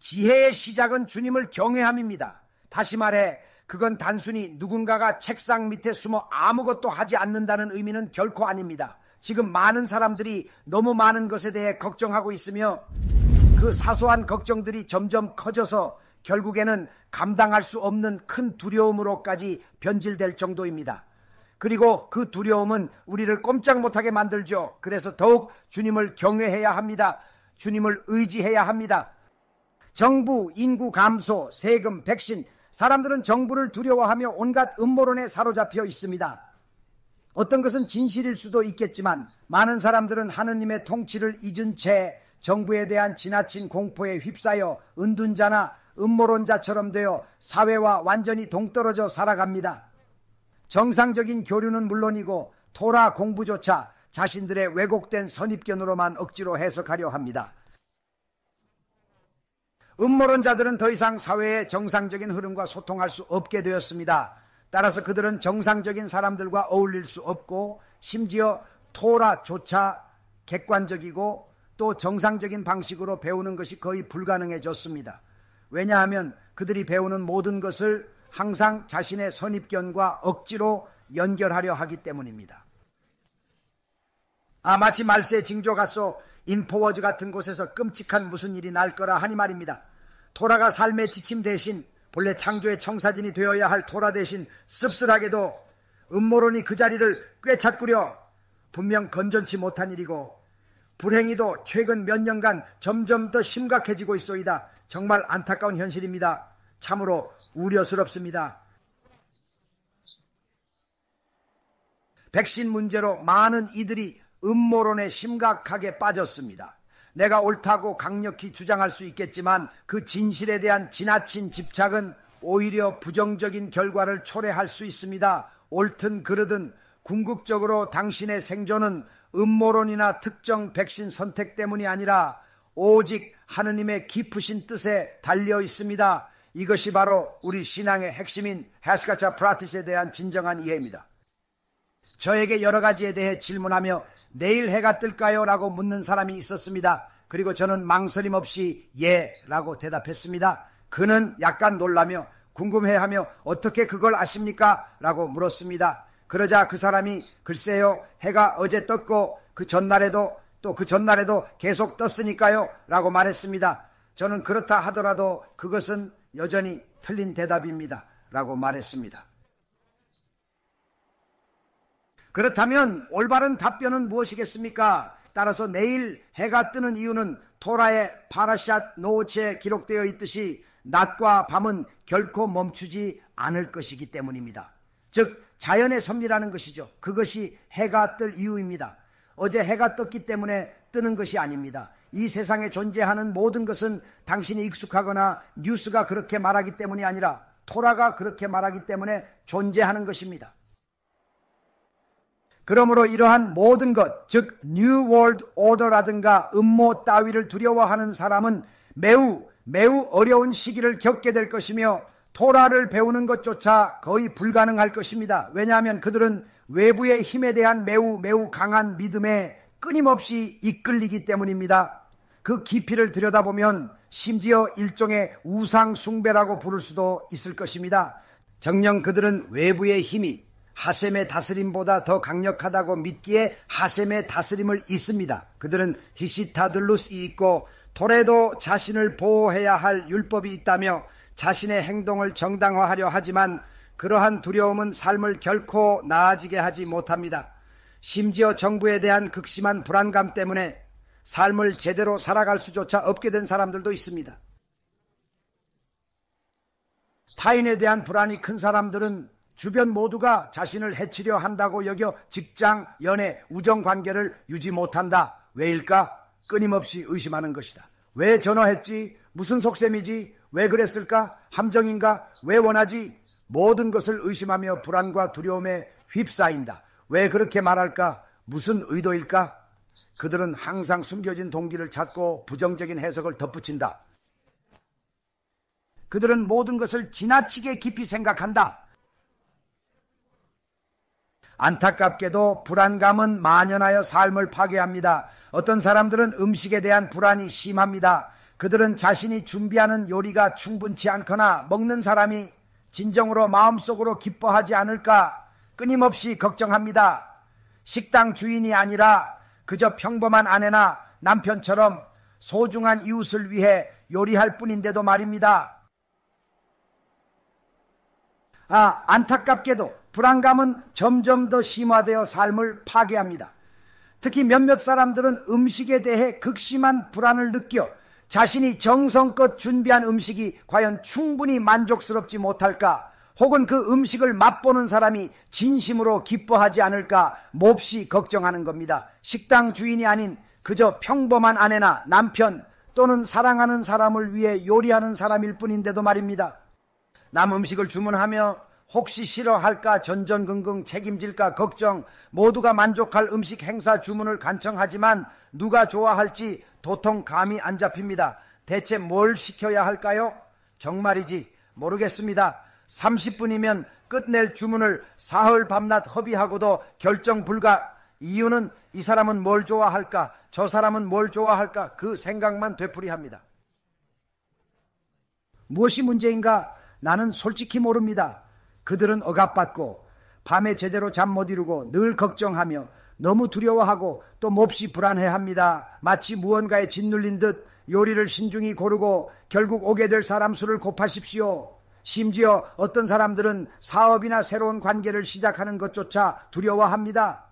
지혜의 시작은 주님을 경외함입니다. 다시 말해 그건 단순히 누군가가 책상 밑에 숨어 아무것도 하지 않는다는 의미는 결코 아닙니다. 지금 많은 사람들이 너무 많은 것에 대해 걱정하고 있으며 그 사소한 걱정들이 점점 커져서 결국에는 감당할 수 없는 큰 두려움으로까지 변질될 정도입니다. 그리고 그 두려움은 우리를 꼼짝 못하게 만들죠. 그래서 더욱 주님을 경외해야 합니다. 주님을 의지해야 합니다. 정부, 인구 감소, 세금, 백신, 사람들은 정부를 두려워하며 온갖 음모론에 사로잡혀 있습니다. 어떤 것은 진실일 수도 있겠지만 많은 사람들은 하느님의 통치를 잊은 채 정부에 대한 지나친 공포에 휩싸여 은둔자나 음모론자처럼 되어 사회와 완전히 동떨어져 살아갑니다. 정상적인 교류는 물론이고 토라 공부조차 자신들의 왜곡된 선입견으로만 억지로 해석하려 합니다. 음모론자들은 더 이상 사회의 정상적인 흐름과 소통할 수 없게 되었습니다. 따라서 그들은 정상적인 사람들과 어울릴 수 없고 심지어 토라조차 객관적이고 또 정상적인 방식으로 배우는 것이 거의 불가능해졌습니다. 왜냐하면 그들이 배우는 모든 것을 항상 자신의 선입견과 억지로 연결하려 하기 때문입니다. 마치 말세 징조가서 인포워즈 같은 곳에서 끔찍한 무슨 일이 날 거라 하니 말입니다. 토라가 삶의 지침 대신 본래 창조의 청사진이 되어야 할 토라 대신 씁쓸하게도 음모론이 그 자리를 꿰찼구려. 분명 건전치 못한 일이고 불행히도 최근 몇 년간 점점 더 심각해지고 있소이다. 정말 안타까운 현실입니다. 참으로 우려스럽습니다. 백신 문제로 많은 이들이 음모론에 심각하게 빠졌습니다. 내가 옳다고 강력히 주장할 수 있겠지만 그 진실에 대한 지나친 집착은 오히려 부정적인 결과를 초래할 수 있습니다. 옳든 그르든 궁극적으로 당신의 생존은 음모론이나 특정 백신 선택 때문이 아니라 오직 하느님의 깊으신 뜻에 달려 있습니다. 이것이 바로 우리 신앙의 핵심인 헤스카차 프라티스에 대한 진정한 이해입니다. 저에게 여러 가지에 대해 질문하며 내일 해가 뜰까요? 라고 묻는 사람이 있었습니다. 그리고 저는 망설임 없이 예 라고 대답했습니다. 그는 약간 놀라며 궁금해하며 어떻게 그걸 아십니까? 라고 물었습니다. 그러자 그 사람이 글쎄요, 해가 어제 떴고 그 전날에도 또 그 전날에도 계속 떴으니까요 라고 말했습니다. 저는 그렇다 하더라도 그것은 여전히 틀린 대답입니다 라고 말했습니다. 그렇다면 올바른 답변은 무엇이겠습니까? 따라서 내일 해가 뜨는 이유는 토라의 파라샷 노치에 기록되어 있듯이 낮과 밤은 결코 멈추지 않을 것이기 때문입니다. 즉 자연의 섭리라는 것이죠. 그것이 해가 뜰 이유입니다. 어제 해가 떴기 때문에 뜨는 것이 아닙니다. 이 세상에 존재하는 모든 것은 당신이 익숙하거나 뉴스가 그렇게 말하기 때문이 아니라 토라가 그렇게 말하기 때문에 존재하는 것입니다. 그러므로 이러한 모든 것, 즉 New World Order라든가 음모 따위를 두려워하는 사람은 매우 어려운 시기를 겪게 될 것이며 토라를 배우는 것조차 거의 불가능할 것입니다. 왜냐하면 그들은 외부의 힘에 대한 매우 강한 믿음에 끊임없이 이끌리기 때문입니다. 그 깊이를 들여다보면 심지어 일종의 우상 숭배라고 부를 수도 있을 것입니다. 정녕 그들은 외부의 힘이 하셈의 다스림보다 더 강력하다고 믿기에 하셈의 다스림을 잊습니다. 그들은 히시타들루스이 있고 토레도 자신을 보호해야 할 율법이 있다며 자신의 행동을 정당화하려 하지만 그러한 두려움은 삶을 결코 나아지게 하지 못합니다. 심지어 정부에 대한 극심한 불안감 때문에 삶을 제대로 살아갈 수조차 없게 된 사람들도 있습니다. 타인에 대한 불안이 큰 사람들은 주변 모두가 자신을 해치려 한다고 여겨 직장, 연애, 우정관계를 유지 못한다. 왜일까? 끊임없이 의심하는 것이다. 왜 전화했지? 무슨 속셈이지? 왜 그랬을까? 함정인가? 왜 원하지? 모든 것을 의심하며 불안과 두려움에 휩싸인다. 왜 그렇게 말할까? 무슨 의도일까? 그들은 항상 숨겨진 동기를 찾고 부정적인 해석을 덧붙인다. 그들은 모든 것을 지나치게 깊이 생각한다. 안타깝게도 불안감은 만연하여 삶을 파괴합니다. 어떤 사람들은 음식에 대한 불안이 심합니다. 그들은 자신이 준비하는 요리가 충분치 않거나 먹는 사람이 진정으로 마음속으로 기뻐하지 않을까 끊임없이 걱정합니다. 식당 주인이 아니라 그저 평범한 아내나 남편처럼 소중한 이웃을 위해 요리할 뿐인데도 말입니다. 안타깝게도 불안감은 점점 더 심화되어 삶을 파괴합니다. 특히 몇몇 사람들은 음식에 대해 극심한 불안을 느껴 자신이 정성껏 준비한 음식이 과연 충분히 만족스럽지 못할까, 혹은 그 음식을 맛보는 사람이 진심으로 기뻐하지 않을까 몹시 걱정하는 겁니다. 식당 주인이 아닌 그저 평범한 아내나 남편 또는 사랑하는 사람을 위해 요리하는 사람일 뿐인데도 말입니다. 남 음식을 주문하며 혹시 싫어할까 전전긍긍 책임질까 걱정, 모두가 만족할 음식 행사 주문을 간청하지만 누가 좋아할지 도통 감이 안 잡힙니다. 대체 뭘 시켜야 할까요? 정말이지 모르겠습니다. 30분이면 끝낼 주문을 사흘 밤낮 허비하고도 결정 불가. 이유는 이 사람은 뭘 좋아할까, 저 사람은 뭘 좋아할까, 그 생각만 되풀이합니다. 무엇이 문제인가? 나는 솔직히 모릅니다. 그들은 억압받고 밤에 제대로 잠 못 이루고 늘 걱정하며 너무 두려워하고 또 몹시 불안해합니다. 마치 무언가에 짓눌린 듯 요리를 신중히 고르고 결국 오게 될 사람 수를 곱하십시오. 심지어 어떤 사람들은 사업이나 새로운 관계를 시작하는 것조차 두려워합니다.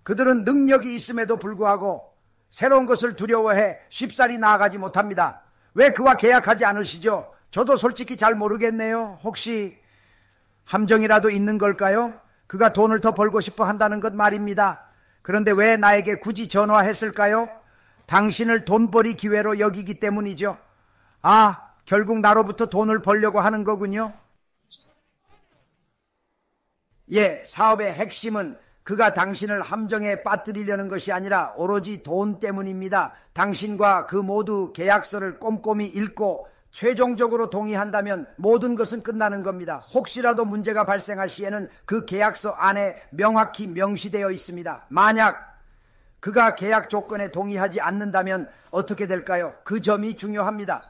그들은 능력이 있음에도 불구하고 새로운 것을 두려워해 쉽사리 나아가지 못합니다. 왜 그와 계약하지 않으시죠? 저도 솔직히 잘 모르겠네요. 혹시 함정이라도 있는 걸까요? 그가 돈을 더 벌고 싶어 한다는 것 말입니다. 그런데 왜 나에게 굳이 전화했을까요? 당신을 돈벌이 기회로 여기기 때문이죠. 결국 나로부터 돈을 벌려고 하는 거군요. 사업의 핵심은 그가 당신을 함정에 빠뜨리려는 것이 아니라 오로지 돈 때문입니다. 당신과 그 모두 계약서를 꼼꼼히 읽고 최종적으로 동의한다면 모든 것은 끝나는 겁니다. 혹시라도 문제가 발생할 시에는 그 계약서 안에 명확히 명시되어 있습니다. 만약 그가 계약 조건에 동의하지 않는다면 어떻게 될까요? 그 점이 중요합니다.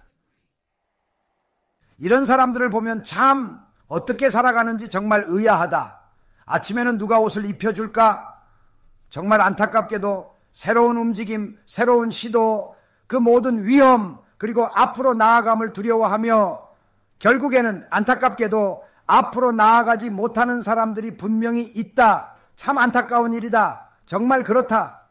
이런 사람들을 보면 참 어떻게 살아가는지 정말 의아하다. 아침에는 누가 옷을 입혀줄까? 정말 안타깝게도 새로운 움직임, 새로운 시도, 그 모든 위험, 그리고 앞으로 나아감을 두려워하며 결국에는 안타깝게도 앞으로 나아가지 못하는 사람들이 분명히 있다. 참 안타까운 일이다. 정말 그렇다.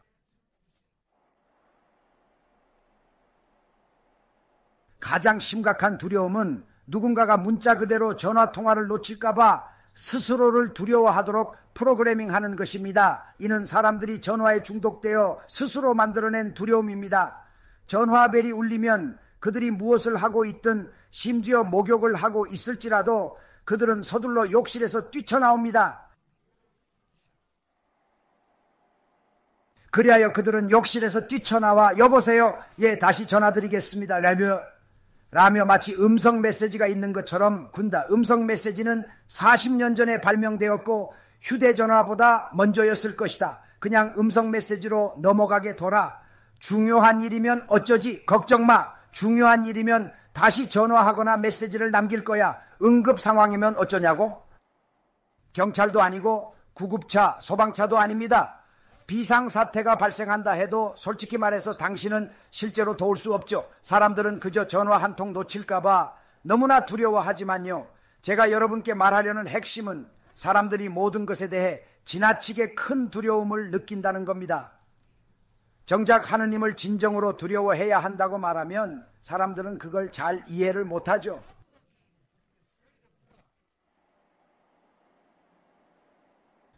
가장 심각한 두려움은 누군가가 문자 그대로 전화 통화를 놓칠까봐 스스로를 두려워하도록 프로그래밍하는 것입니다. 이는 사람들이 전화에 중독되어 스스로 만들어낸 두려움입니다. 전화벨이 울리면 그들이 무엇을 하고 있든 심지어 목욕을 하고 있을지라도 그들은 서둘러 욕실에서 뛰쳐나옵니다. 그리하여 그들은 욕실에서 뛰쳐나와 여보세요? 다시 전화드리겠습니다. 라며 마치 음성 메시지가 있는 것처럼 군다. 음성 메시지는 40년 전에 발명되었고 휴대전화보다 먼저였을 것이다. 그냥 음성 메시지로 넘어가게 둬라. 중요한 일이면 어쩌지? 걱정 마. 중요한 일이면 다시 전화하거나 메시지를 남길 거야. 응급 상황이면 어쩌냐고? 경찰도 아니고 구급차, 소방차도 아닙니다. 비상사태가 발생한다 해도 솔직히 말해서 당신은 실제로 도울 수 없죠. 사람들은 그저 전화 한 통 놓칠까봐 너무나 두려워하지만요. 제가 여러분께 말하려는 핵심은 사람들이 모든 것에 대해 지나치게 큰 두려움을 느낀다는 겁니다. 정작 하느님을 진정으로 두려워해야 한다고 말하면 사람들은 그걸 잘 이해를 못하죠.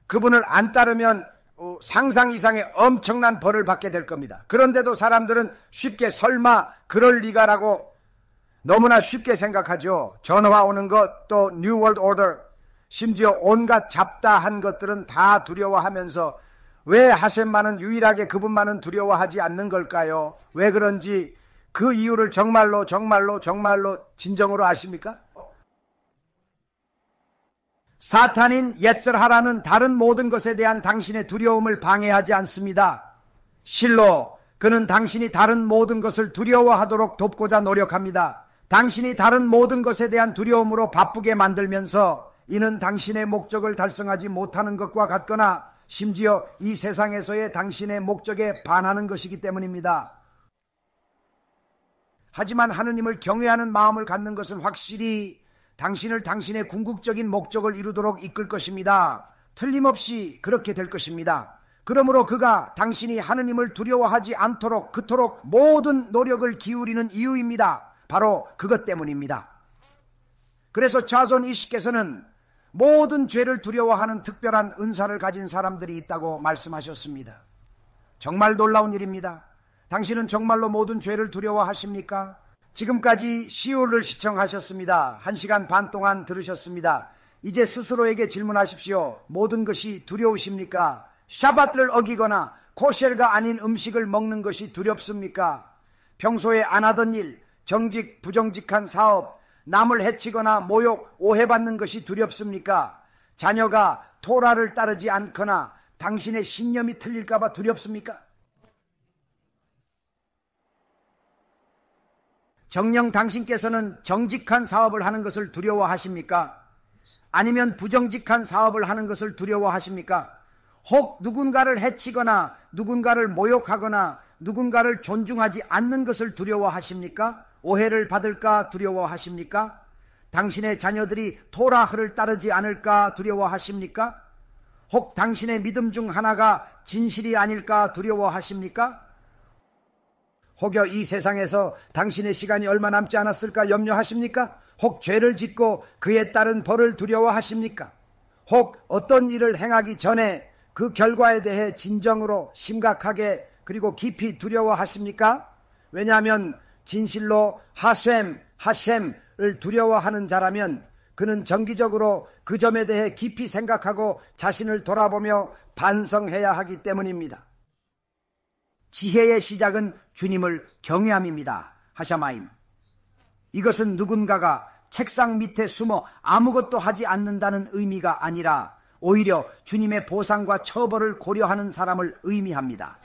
그분을 안 따르면 상상 이상의 엄청난 벌을 받게 될 겁니다. 그런데도 사람들은 쉽게 설마 그럴 리가라고 너무나 쉽게 생각하죠. 전화 오는 것, 또 New World Order, 심지어 온갖 잡다한 것들은 다 두려워하면서 왜 하셈만은 유일하게 그분만은 두려워하지 않는 걸까요? 왜 그런지 그 이유를 정말로 진정으로 아십니까? 사탄인 옛설하라는 다른 모든 것에 대한 당신의 두려움을 방해하지 않습니다. 실로 그는 당신이 다른 모든 것을 두려워하도록 돕고자 노력합니다. 당신이 다른 모든 것에 대한 두려움으로 바쁘게 만들면서 이는 당신의 목적을 달성하지 못하는 것과 같거나 심지어 이 세상에서의 당신의 목적에 반하는 것이기 때문입니다. 하지만 하느님을 경외하는 마음을 갖는 것은 확실히 당신을 당신의 궁극적인 목적을 이루도록 이끌 것입니다. 틀림없이 그렇게 될 것입니다. 그러므로 그가 당신이 하느님을 두려워하지 않도록 그토록 모든 노력을 기울이는 이유입니다. 바로 그것 때문입니다. 그래서 자손 이시께서는 모든 죄를 두려워하는 특별한 은사를 가진 사람들이 있다고 말씀하셨습니다. 정말 놀라운 일입니다. 당신은 정말로 모든 죄를 두려워하십니까? 지금까지 시올을 시청하셨습니다. 1시간 반 동안 들으셨습니다. 이제 스스로에게 질문하십시오. 모든 것이 두려우십니까? 샤밧을 어기거나 코쉘가 아닌 음식을 먹는 것이 두렵습니까? 평소에 안 하던 일, 정직, 부정직한 사업, 남을 해치거나 모욕, 오해받는 것이 두렵습니까? 자녀가 토라를 따르지 않거나 당신의 신념이 틀릴까봐 두렵습니까? 정녕 당신께서는 정직한 사업을 하는 것을 두려워하십니까? 아니면 부정직한 사업을 하는 것을 두려워하십니까? 혹 누군가를 해치거나 누군가를 모욕하거나 누군가를 존중하지 않는 것을 두려워하십니까? 오해를 받을까 두려워하십니까? 당신의 자녀들이 토라흐를 따르지 않을까 두려워하십니까? 혹 당신의 믿음 중 하나가 진실이 아닐까 두려워하십니까? 혹여 이 세상에서 당신의 시간이 얼마 남지 않았을까 염려하십니까? 혹 죄를 짓고 그에 따른 벌을 두려워하십니까? 혹 어떤 일을 행하기 전에 그 결과에 대해 진정으로 심각하게 그리고 깊이 두려워하십니까? 왜냐하면 진실로 하셈을 두려워하는 자라면 그는 정기적으로 그 점에 대해 깊이 생각하고 자신을 돌아보며 반성해야 하기 때문입니다. 지혜의 시작은 주님을 경외함입니다. 하샤마임. 이것은 누군가가 책상 밑에 숨어 아무것도 하지 않는다는 의미가 아니라 오히려 주님의 보상과 처벌을 고려하는 사람을 의미합니다.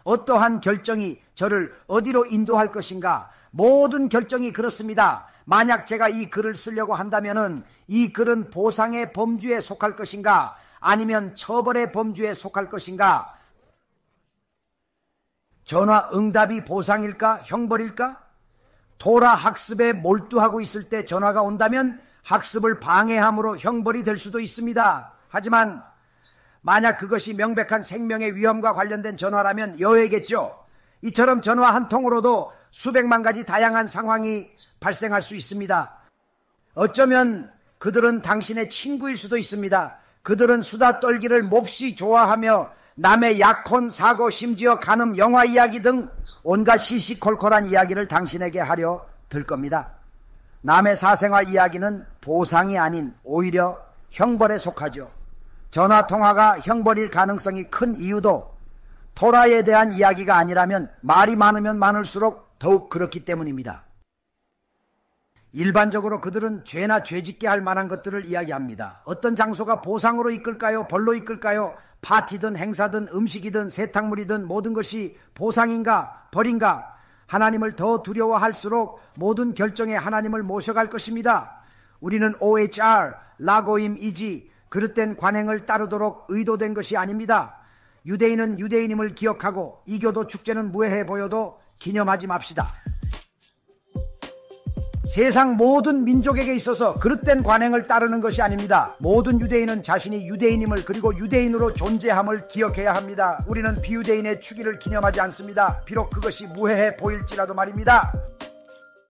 어떠한 결정이 저를 어디로 인도할 것인가? 모든 결정이 그렇습니다. 만약 제가 이 글을 쓰려고 한다면은 이 글은 보상의 범주에 속할 것인가? 아니면 처벌의 범주에 속할 것인가? 전화 응답이 보상일까? 형벌일까? 토라 학습에 몰두하고 있을 때 전화가 온다면 학습을 방해함으로 형벌이 될 수도 있습니다. 하지만 만약 그것이 명백한 생명의 위험과 관련된 전화라면 여해겠죠. 이처럼 전화 한 통으로도 수백만 가지 다양한 상황이 발생할 수 있습니다. 어쩌면 그들은 당신의 친구일 수도 있습니다. 그들은 수다 떨기를 몹시 좋아하며 남의 약혼, 사고, 심지어 간음, 영화 이야기 등 온갖 시시콜콜한 이야기를 당신에게 하려 들 겁니다. 남의 사생활 이야기는 보상이 아닌 오히려 형벌에 속하죠. 전화통화가 형벌일 가능성이 큰 이유도 토라에 대한 이야기가 아니라면 말이 많으면 많을수록 더욱 그렇기 때문입니다. 일반적으로 그들은 죄나 죄짓게 할 만한 것들을 이야기합니다. 어떤 장소가 보상으로 이끌까요? 벌로 이끌까요? 파티든 행사든 음식이든 세탁물이든 모든 것이 보상인가 벌인가? 하나님을 더 두려워할수록 모든 결정에 하나님을 모셔갈 것입니다. 우리는 OHR, 라고임이지 그릇된 관행을 따르도록 의도된 것이 아닙니다. 유대인은 유대인임을 기억하고 이교도 축제는 무해해 보여도 기념하지 맙시다. 세상 모든 민족에게 있어서 그릇된 관행을 따르는 것이 아닙니다. 모든 유대인은 자신이 유대인임을 그리고 유대인으로 존재함을 기억해야 합니다. 우리는 비유대인의 축일을 기념하지 않습니다. 비록 그것이 무해해 보일지라도 말입니다.